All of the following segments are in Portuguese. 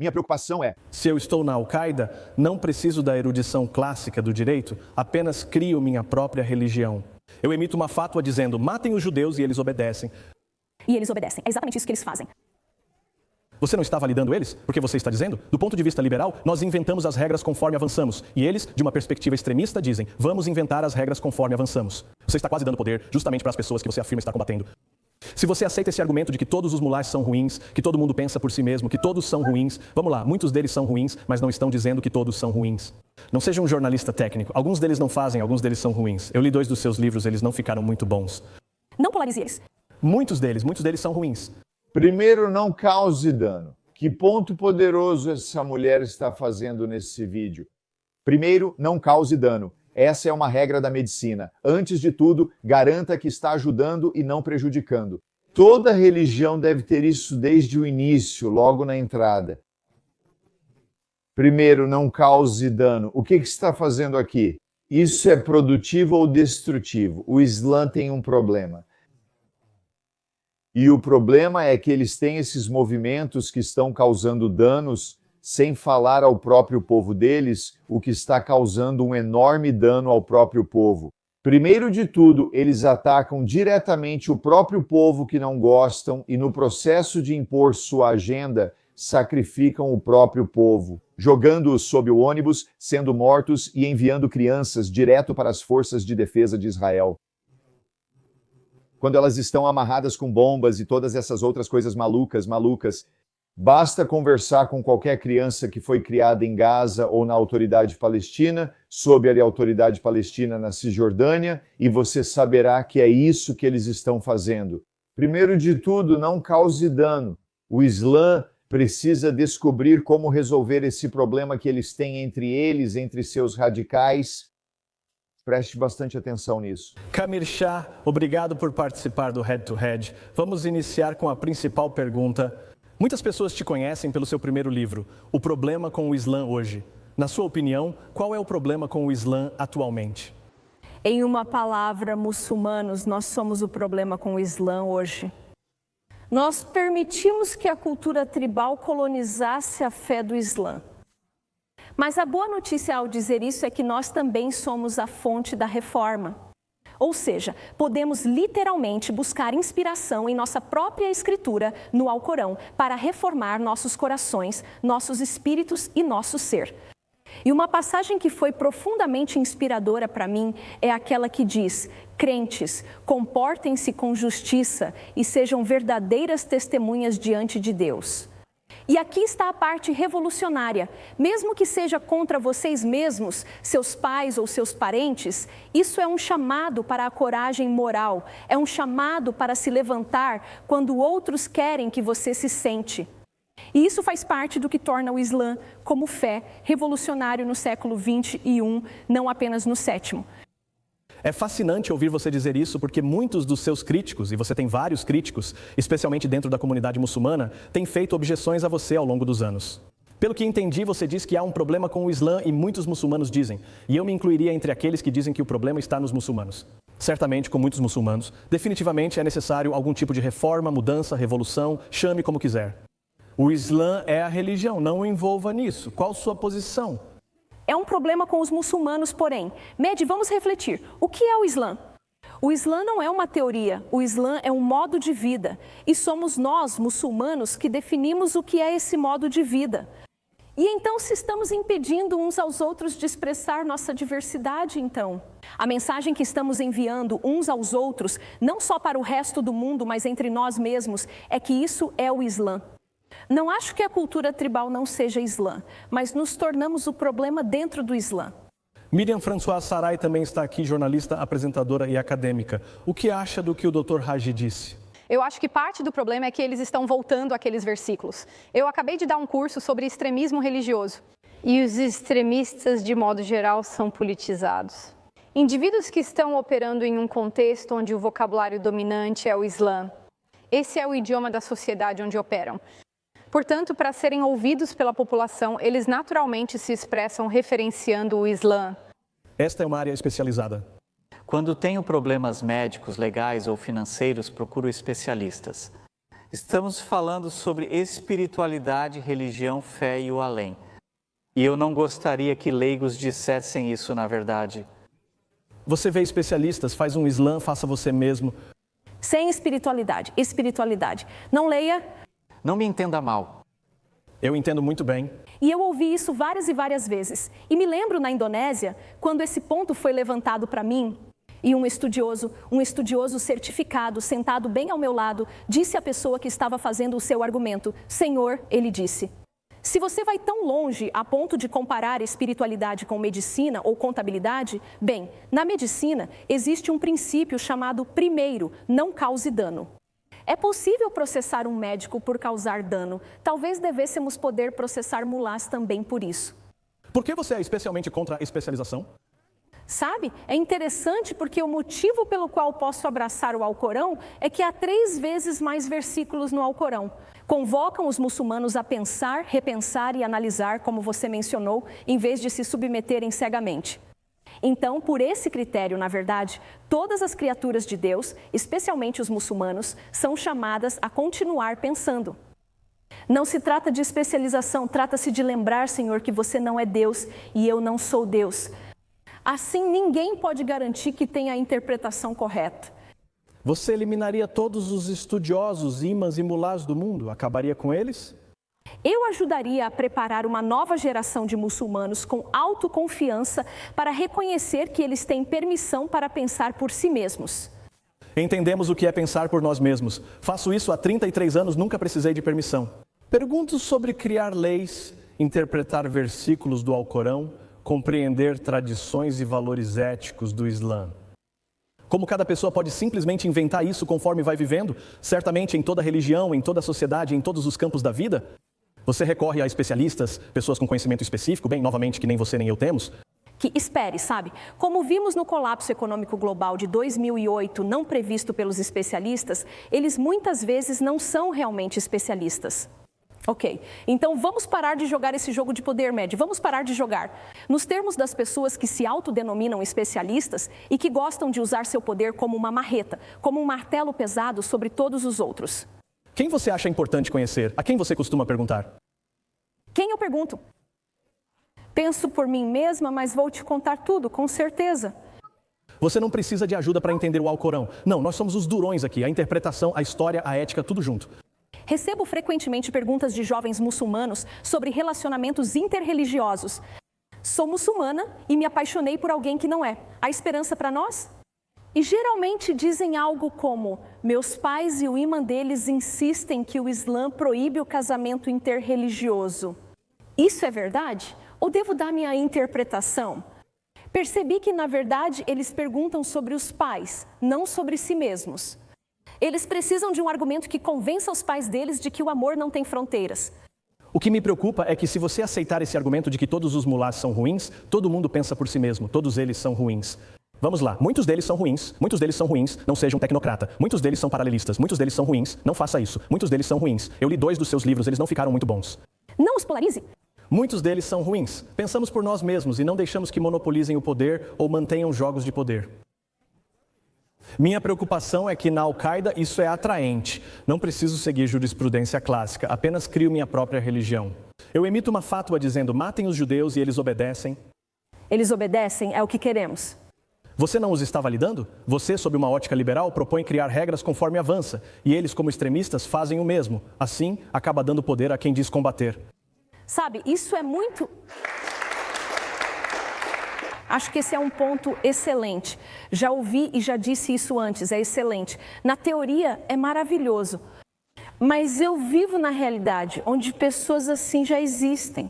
Minha preocupação é: se eu estou na Al-Qaeda, não preciso da erudição clássica do direito, apenas crio minha própria religião. Eu emito uma fátua dizendo, matem os judeus e eles obedecem. E eles obedecem. É exatamente isso que eles fazem. Você não está validando eles? Porque você está dizendo? Do ponto de vista liberal, nós inventamos as regras conforme avançamos. E eles, de uma perspectiva extremista, dizem, vamos inventar as regras conforme avançamos. Você está quase dando poder justamente para as pessoas que você afirma estar combatendo. Se você aceita esse argumento de que todos os mulás são ruins, que todo mundo pensa por si mesmo, que todos são ruins, vamos lá, muitos deles são ruins, mas não estão dizendo que todos são ruins. Não seja um jornalista técnico. Alguns deles não fazem, alguns deles são ruins. Eu li 2 dos seus livros, eles não ficaram muito bons. Não polarize eles. Muitos deles são ruins. primeiro, não cause dano. Que ponto poderoso essa mulher está fazendo nesse vídeo? Primeiro, não cause dano. Essa é uma regra da medicina. Antes de tudo, garanta que está ajudando e não prejudicando. Toda religião deve ter isso desde o início, logo na entrada. Primeiro, não cause dano. O que está fazendo aqui? Isso é produtivo ou destrutivo? O Islã tem um problema. E o problema é que eles têm esses movimentos que estão causando danos sem falar ao próprio povo deles, o que está causando um enorme dano ao próprio povo. Primeiro de tudo, eles atacam diretamente o próprio povo que não gostam e, no processo de impor sua agenda, sacrificam o próprio povo, jogando-os sob o ônibus, sendo mortos e enviando crianças direto para as forças de defesa de Israel. Quando elas estão amarradas com bombas e todas essas outras coisas malucas, basta conversar com qualquer criança que foi criada em Gaza ou na Autoridade Palestina, sob a Autoridade Palestina na Cisjordânia, e você saberá que é isso que eles estão fazendo. Primeiro de tudo, não cause dano. O Islã precisa descobrir como resolver esse problema que eles têm entre eles, entre seus radicais. Preste bastante atenção nisso. Kamir Shah, obrigado por participar do Head to Head. Vamos iniciar com a principal pergunta. Muitas pessoas te conhecem pelo seu primeiro livro, O Problema com o Islã Hoje. Na sua opinião, qual é o problema com o Islã atualmente? Em uma palavra, muçulmanos, nós somos o problema com o Islã hoje. Nós permitimos que a cultura tribal colonizasse a fé do Islã. Mas a boa notícia ao dizer isso é que nós também somos a fonte da reforma. Ou seja, podemos literalmente buscar inspiração em nossa própria escritura, no Alcorão, para reformar nossos corações, nossos espíritos e nosso ser. E uma passagem que foi profundamente inspiradora para mim é aquela que diz: crentes, comportem-se com justiça e sejam verdadeiras testemunhas diante de Deus. E aqui está a parte revolucionária. Mesmo que seja contra vocês mesmos, seus pais ou seus parentes, isso é um chamado para a coragem moral, é um chamado para se levantar quando outros querem que você se sente. E isso faz parte do que torna o Islã, como fé, revolucionário no século XXI, não apenas no sétimo. É fascinante ouvir você dizer isso porque muitos dos seus críticos, e você tem vários críticos, especialmente dentro da comunidade muçulmana, têm feito objeções a você ao longo dos anos. Pelo que entendi, você diz que há um problema com o Islã e muitos muçulmanos dizem, e eu me incluiria entre aqueles que dizem que o problema está nos muçulmanos. Certamente, com muitos muçulmanos, definitivamente é necessário algum tipo de reforma, mudança, revolução, chame como quiser. O Islã é a religião, não o envolva nisso. Qual sua posição? É um problema com os muçulmanos, porém. Mehdi, vamos refletir. O que é o Islã? O Islã não é uma teoria, o Islã é um modo de vida. E somos nós, muçulmanos, que definimos o que é esse modo de vida. E então, se estamos impedindo uns aos outros de expressar nossa diversidade, então? A mensagem que estamos enviando uns aos outros, não só para o resto do mundo, mas entre nós mesmos, é que isso é o Islã. Não acho que a cultura tribal não seja Islã, mas nos tornamos o problema dentro do Islã. Miriam François Sarai também está aqui, jornalista, apresentadora e acadêmica. O que acha do que o Dr. Raji disse? Eu acho que parte do problema é que eles estão voltando àqueles versículos. Eu acabei de dar um curso sobre extremismo religioso. E os extremistas, de modo geral, são politizados. Indivíduos que estão operando em um contexto onde o vocabulário dominante é o Islã. Esse é o idioma da sociedade onde operam. Portanto, para serem ouvidos pela população, eles naturalmente se expressam referenciando o Islã. Esta é uma área especializada. Quando tenho problemas médicos, legais ou financeiros, procuro especialistas. Estamos falando sobre espiritualidade, religião, fé e o além. E eu não gostaria que leigos dissessem isso, na verdade. Você vê especialistas, faz um Islã, faça você mesmo. Sem espiritualidade, espiritualidade. Não leia. Não me entenda mal. Eu entendo muito bem. E eu ouvi isso várias e várias vezes. E me lembro na Indonésia, quando esse ponto foi levantado para mim, e um estudioso certificado, sentado bem ao meu lado, disse à pessoa que estava fazendo o seu argumento: Senhor, ele disse, se você vai tão longe a ponto de comparar espiritualidade com medicina ou contabilidade, bem, na medicina existe um princípio chamado primeiro, não cause dano. É possível processar um médico por causar dano. Talvez devêssemos poder processar mulás também por isso. Por que você é especialmente contra a especialização? Sabe, é interessante porque o motivo pelo qual posso abraçar o Alcorão é que há 3 vezes mais versículos no Alcorão. Convocam os muçulmanos a pensar, repensar e analisar, como você mencionou, em vez de se submeterem cegamente. Então, por esse critério, na verdade, todas as criaturas de Deus, especialmente os muçulmanos, são chamadas a continuar pensando. Não se trata de especialização, trata-se de lembrar, Senhor, que você não é Deus e eu não sou Deus. Assim, ninguém pode garantir que tenha a interpretação correta. Você eliminaria todos os estudiosos, imãs e mulás do mundo? Acabaria com eles? Eu ajudaria a preparar uma nova geração de muçulmanos com autoconfiança para reconhecer que eles têm permissão para pensar por si mesmos. Entendemos o que é pensar por nós mesmos. Faço isso há 33 anos, nunca precisei de permissão. Pergunto sobre criar leis, interpretar versículos do Alcorão, compreender tradições e valores éticos do Islã. Como cada pessoa pode simplesmente inventar isso conforme vai vivendo, certamente em toda religião, em toda a sociedade, em todos os campos da vida? Você recorre a especialistas, pessoas com conhecimento específico, bem, novamente, que nem você nem eu temos. Que espere, sabe? Como vimos no colapso econômico global de 2008, não previsto pelos especialistas, eles muitas vezes não são realmente especialistas. Ok, então vamos parar de jogar esse jogo de poder médio, vamos parar de jogar. Nos termos das pessoas que se autodenominam especialistas e que gostam de usar seu poder como uma marreta, como um martelo pesado sobre todos os outros. Quem você acha importante conhecer? A quem você costuma perguntar? Quem eu pergunto? Penso por mim mesma, mas vou te contar tudo, com certeza. Você não precisa de ajuda para entender o Alcorão. Não, nós somos os durões aqui, a interpretação, a história, a ética, tudo junto. Recebo frequentemente perguntas de jovens muçulmanos sobre relacionamentos interreligiosos. Sou muçulmana e me apaixonei por alguém que não é. Há esperança para nós? E geralmente dizem algo como: meus pais e o imã deles insistem que o Islã proíbe o casamento interreligioso. Isso é verdade? Ou devo dar minha interpretação? Percebi que, na verdade, eles perguntam sobre os pais, não sobre si mesmos. Eles precisam de um argumento que convença os pais deles de que o amor não tem fronteiras. O que me preocupa é que se você aceitar esse argumento de que todos os mulás são ruins, todo mundo pensa por si mesmo, todos eles são ruins. Vamos lá, muitos deles são ruins, não seja um tecnocrata. Muitos deles são paralelistas, muitos deles são ruins, não faça isso. Muitos deles são ruins. Eu li 2 dos seus livros, eles não ficaram muito bons. Não os polarize. Muitos deles são ruins. Pensamos por nós mesmos e não deixamos que monopolizem o poder ou mantenham jogos de poder. Minha preocupação é que na Al-Qaeda isso é atraente. Não preciso seguir jurisprudência clássica, apenas crio minha própria religião. Eu emito uma fátua dizendo: matem os judeus e eles obedecem. Eles obedecem, é o que queremos. Você não os está validando? Você, sob uma ótica liberal, propõe criar regras conforme avança, e eles, como extremistas, fazem o mesmo. Assim, acaba dando poder a quem diz combater. Sabe, isso é muito... Acho que esse é um ponto excelente. Já ouvi e já disse isso antes, é excelente. Na teoria, é maravilhoso. Mas eu vivo na realidade, onde pessoas assim já existem.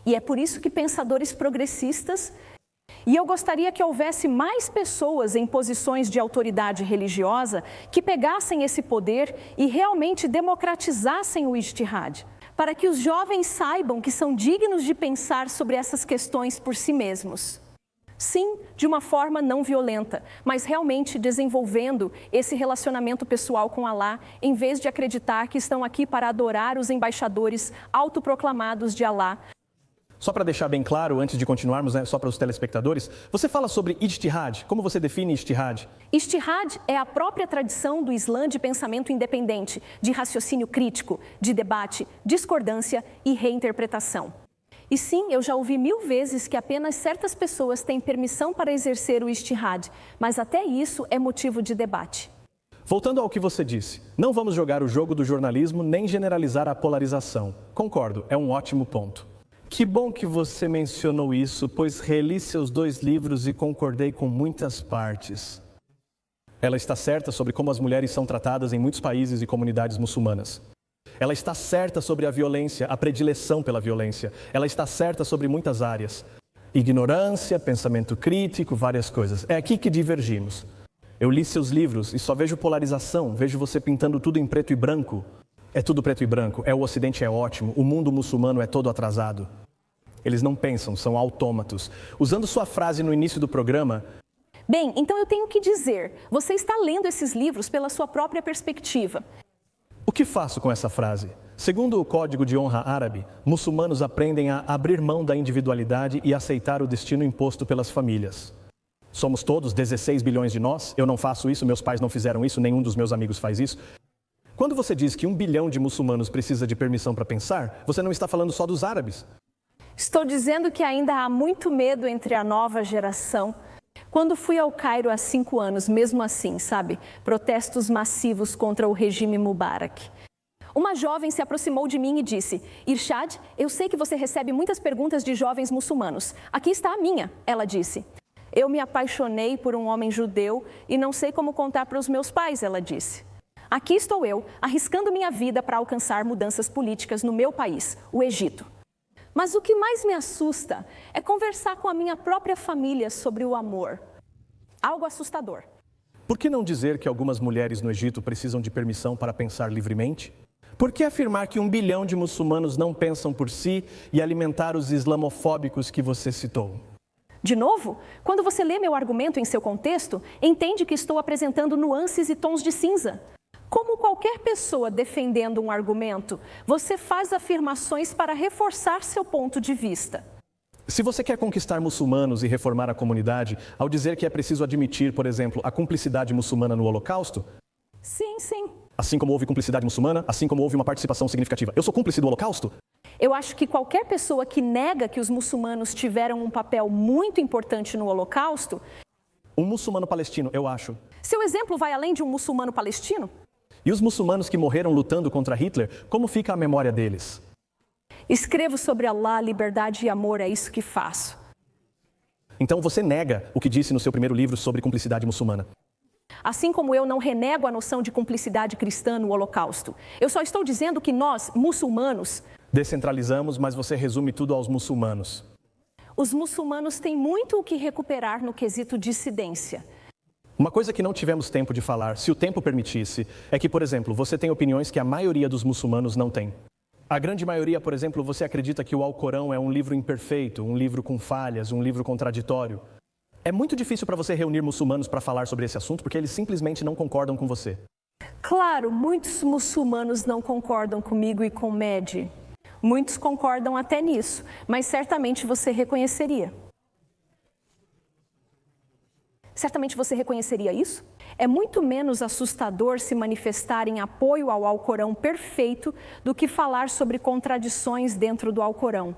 E é por isso que pensadores progressistas... E eu gostaria que houvesse mais pessoas em posições de autoridade religiosa que pegassem esse poder e realmente democratizassem o ijtihad, para que os jovens saibam que são dignos de pensar sobre essas questões por si mesmos. Sim, de uma forma não violenta, mas realmente desenvolvendo esse relacionamento pessoal com Alá, em vez de acreditar que estão aqui para adorar os embaixadores autoproclamados de Alá. Só para deixar bem claro, antes de continuarmos, né, só para os telespectadores, você fala sobre ijtihad. Como você define ijtihad? Ijtihad é a própria tradição do Islã de pensamento independente, de raciocínio crítico, de debate, discordância e reinterpretação. E sim, eu já ouvi 1000 vezes que apenas certas pessoas têm permissão para exercer o ijtihad, mas até isso é motivo de debate. Voltando ao que você disse, não vamos jogar o jogo do jornalismo nem generalizar a polarização. Concordo, é um ótimo ponto. Que bom que você mencionou isso, pois reli seus 2 livros e concordei com muitas partes. Ela está certa sobre como as mulheres são tratadas em muitos países e comunidades muçulmanas. Ela está certa sobre a violência, a predileção pela violência. Ela está certa sobre muitas áreas. Ignorância, pensamento crítico, várias coisas. É aqui que divergimos. Eu li seus livros e só vejo polarização, vejo você pintando tudo em preto e branco. É tudo preto e branco, o Ocidente é ótimo, o mundo muçulmano é todo atrasado. Eles não pensam, são autômatos. Usando sua frase no início do programa... Bem, então eu tenho que dizer, você está lendo esses livros pela sua própria perspectiva. O que faço com essa frase? Segundo o Código de Honra Árabe, muçulmanos aprendem a abrir mão da individualidade e aceitar o destino imposto pelas famílias. Somos todos 16 bilhões de nós, eu não faço isso, meus pais não fizeram isso, nenhum dos meus amigos faz isso. Quando você diz que 1 bilhão de muçulmanos precisa de permissão para pensar, você não está falando só dos árabes. Estou dizendo que ainda há muito medo entre a nova geração. Quando fui ao Cairo há 5 anos, mesmo assim, sabe? Protestos massivos contra o regime Mubarak. Uma jovem se aproximou de mim e disse: Irshad, eu sei que você recebe muitas perguntas de jovens muçulmanos. Aqui está a minha, ela disse. Eu me apaixonei por um homem judeu e não sei como contar para os meus pais, ela disse. Aqui estou eu, arriscando minha vida para alcançar mudanças políticas no meu país, o Egito. Mas o que mais me assusta é conversar com a minha própria família sobre o amor. Algo assustador. Por que não dizer que algumas mulheres no Egito precisam de permissão para pensar livremente? Por que afirmar que 1 bilhão de muçulmanos não pensam por si e alimentar os islamofóbicos que você citou? De novo, quando você lê meu argumento em seu contexto, entende que estou apresentando nuances e tons de cinza. Como qualquer pessoa defendendo um argumento, você faz afirmações para reforçar seu ponto de vista. Se você quer conquistar muçulmanos e reformar a comunidade, ao dizer que é preciso admitir, por exemplo, a cumplicidade muçulmana no Holocausto... Sim, sim. Assim como houve cumplicidade muçulmana, assim como houve uma participação significativa. Eu sou cúmplice do Holocausto? Eu acho que qualquer pessoa que nega que os muçulmanos tiveram um papel muito importante no Holocausto... Um muçulmano palestino, eu acho. Seu exemplo vai além de um muçulmano palestino? E os muçulmanos que morreram lutando contra Hitler, como fica a memória deles? Escrevo sobre Allah, liberdade e amor, é isso que faço. Então você nega o que disse no seu primeiro livro sobre cumplicidade muçulmana. Assim como eu não renego a noção de cumplicidade cristã no Holocausto. Eu só estou dizendo que nós, muçulmanos... Descentralizamos, mas você resume tudo aos muçulmanos. Os muçulmanos têm muito o que recuperar no quesito dissidência. Uma coisa que não tivemos tempo de falar, se o tempo permitisse, é que, por exemplo, você tem opiniões que a maioria dos muçulmanos não tem. A grande maioria, por exemplo, você acredita que o Alcorão é um livro imperfeito, um livro com falhas, um livro contraditório. É muito difícil para você reunir muçulmanos para falar sobre esse assunto, porque eles simplesmente não concordam com você. Claro, muitos muçulmanos não concordam comigo e com Mehdi. Muitos concordam até nisso, mas certamente você reconheceria. Certamente você reconheceria isso? É muito menos assustador se manifestar em apoio ao Alcorão perfeito do que falar sobre contradições dentro do Alcorão.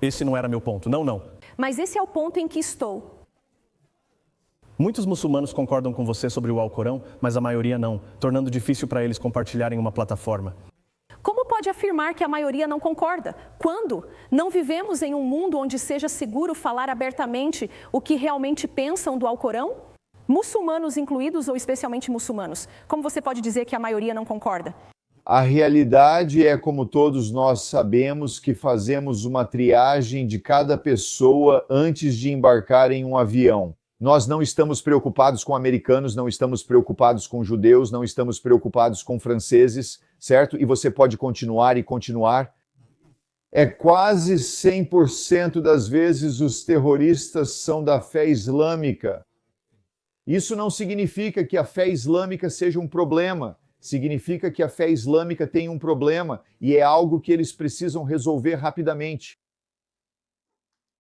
Esse não era meu ponto, não. Mas esse é o ponto em que estou. Muitos muçulmanos concordam com você sobre o Alcorão, mas a maioria não, tornando difícil para eles compartilharem uma plataforma. Como pode afirmar que a maioria não concorda? Quando? Não vivemos em um mundo onde seja seguro falar abertamente o que realmente pensam do Alcorão? Muçulmanos incluídos ou especialmente muçulmanos? Como você pode dizer que a maioria não concorda? A realidade é, como todos nós sabemos, que fazemos uma triagem de cada pessoa antes de embarcar em um avião. Nós não estamos preocupados com americanos, não estamos preocupados com judeus, não estamos preocupados com franceses, certo? E você pode continuar e continuar. É quase 100% das vezes os terroristas são da fé islâmica. Isso não significa que a fé islâmica seja um problema. Significa que a fé islâmica tem um problema e é algo que eles precisam resolver rapidamente.